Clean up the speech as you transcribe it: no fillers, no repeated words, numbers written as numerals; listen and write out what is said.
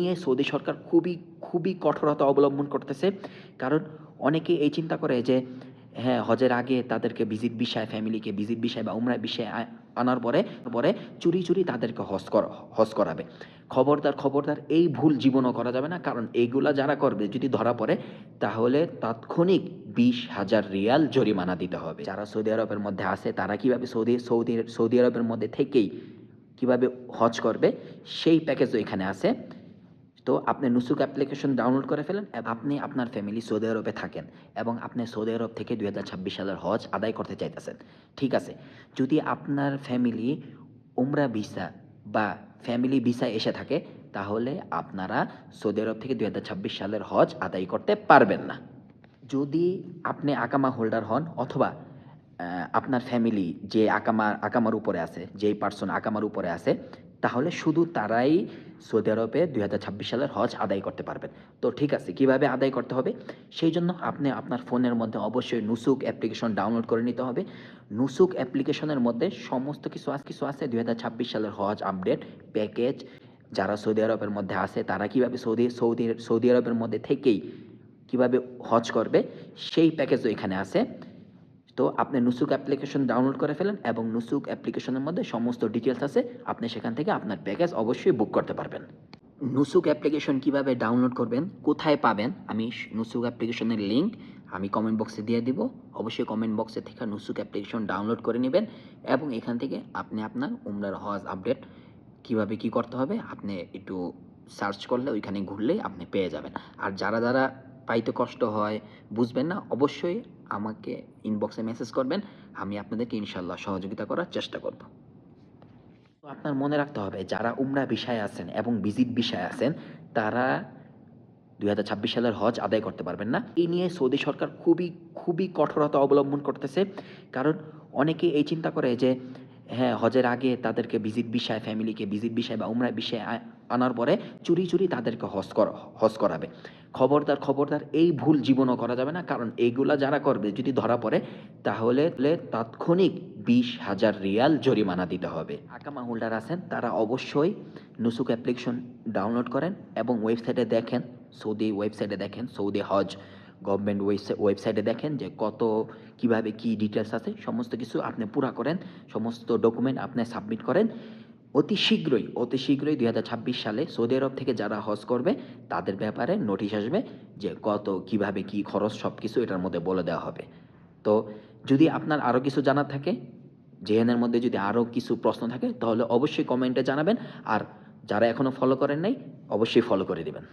নিয়ে সৌদি সরকার খুবই খুবই কঠোরতা অবলম্বন করতেছে। কারণ অনেকে এই চিন্তা করে যে হ্যাঁ, হজের আগে তাদেরকে ভিজিট ভিসায়, ফ্যামিলিকে ভিজিট ভিসায় বা উমরা ভিসায় আনার পরে পরে চুরি তাদেরকে হজ করাবে। খবরদার, খবরদার এই ভুল জীবনও করা যাবে না। কারণ এইগুলা যারা করবে যদি ধরা পড়ে তাহলে তাৎক্ষণিক 20,000 রিয়াল জরিমানা দিতে হবে। যারা সৌদি আরবের মধ্যে আছে তারা কিভাবে সৌদি আরবের মধ্যে থেকেই কিভাবে হজ করবে সেই প্যাকেজও এখানে আছে। তো আপনি নুসুক অ্যাপ্লিকেশন ডাউনলোড করে ফেলেন এবং আপনি আপনার ফ্যামিলি সৌদি আরবে থাকেন এবং আপনি সৌদি আরব থেকে 2026 সালের হজ আদায় করতে চাইতেছেন। ঠিক আছে, যদি আপনার ফ্যামিলি উমরা ভিসা বা ফ্যামিলি ভিসায় এসে থাকে তাহলে আপনারা সৌদি আরব থেকে 2026 সালের হজ আদায় করতে পারবেন না। যদি আপনি আকামা হোল্ডার হন অথবা আপনার ফ্যামিলি যে আকামার উপরে আছে, যেই পার্সন আকামার উপরে আছে, তাহলে শুধু তারাই সৌদি আরবে 2026 সালের হজ আদায় করতে পারবেন। তো ঠিক আছে, কিভাবে আদায় করতে হবে? সেই জন্য আপনি আপনার ফোনের মধ্যে অবশ্যই নুসুক অ্যাপ্লিকেশন ডাউনলোড করে নিতে হবে। নুসুক অ্যাপ্লিকেশনের মধ্যে সমস্ত কিছু আছে 2026 সালের হজ আপডেট প্যাকেজ। যারা সৌদি আরবের মধ্যে আছে তারা কিভাবে সৌদি আরবের মধ্যে থেকেই কিভাবে হজ করবে সেই প্যাকেজও এখানে আছে। তো আপনি নুসুক অ্যাপ্লিকেশন ডাউনলোড করে ফেলেন এবং নুসুক অ্যাপ্লিকেশনের মধ্যে সমস্ত ডিটেলস আছে। আপনি সেখান থেকে আপনার প্যাকেজ অবশ্যই বুক করতে পারবেন। নুসুক অ্যাপ্লিকেশন কিভাবে ডাউনলোড করবেন, কোথায় পাবেন, আমি নুসুক অ্যাপ্লিকেশনের লিঙ্ক আমি কমেন্ট বক্সে দিয়ে দিব। অবশ্যই কমেন্ট বক্সে থেকে নুসুক অ্যাপ্লিকেশন ডাউনলোড করে নেবেন এবং এখান থেকে আপনি আপনার উমরার হজ আপডেট কিভাবে কি করতে হবে আপনি একটু সার্চ করলে ওইখানে ঘুরলেই আপনি পেয়ে যাবেন। আর যারা পাইতে কষ্ট হয়, বুঝবেন না, অবশ্যই আমাকে ইনবক্সে মেসেজ করবেন। আমি আপনাদেরকে ইনশাল্লাহ সহযোগিতা করার চেষ্টা করব। তো আপনার মনে রাখতে হবে যারা উমরা ভিসায় আছেন এবং ভিজিট ভিসায় আছেন তারা 2026 সালের হজ আদায় করতে পারবেন না। এই নিয়ে সৌদি সরকার খুবই কঠোরতা অবলম্বন করতেছে। কারণ অনেকে এই চিন্তা করে যে হ্যাঁ, হজের আগে তাদেরকে ভিজিট ভিসায়, ফ্যামিলিকে ভিজিট ভিসায় বা উমরা ভিসায় আনার পরে চুরি তাদেরকে হজ করাবে। খবরদার, খবরদার এই ভুল জীবনও করা যাবে না। কারণ এইগুলা যারা করবে যদি ধরা পড়ে তাহলে তাৎক্ষণিক 20,000 রিয়াল জরিমানা দিতে হবে। আকামা হোল্ডার আছেন তারা অবশ্যই নুসুক অ্যাপ্লিকেশন ডাউনলোড করেন এবং ওয়েবসাইটে দেখেন, সৌদি হজ গভর্নমেন্ট ওয়েবসাইটে দেখেন যে কত কিভাবে কি ডিটেলস আছে, সমস্ত কিছু আপনি পুরা করেন, সমস্ত ডকুমেন্ট আপনি সাবমিট করেন। অতি শীঘ্রই 2026 সালে সৌদি আরব থেকে যারা হজ করবে তাদের ব্যাপারে নোটিশ আসবে যে কত কিভাবে কি খরচ সব কিছু এটার মধ্যে বলে দেওয়া হবে। তো যদি আপনার আরও কিছু জানার থাকে, জেএনের মধ্যে যদি আরও কিছু প্রশ্ন থাকে তাহলে অবশ্যই কমেন্টে জানাবেন। আর যারা এখনও ফলো করেন নাই অবশ্যই ফলো করে দেবেন।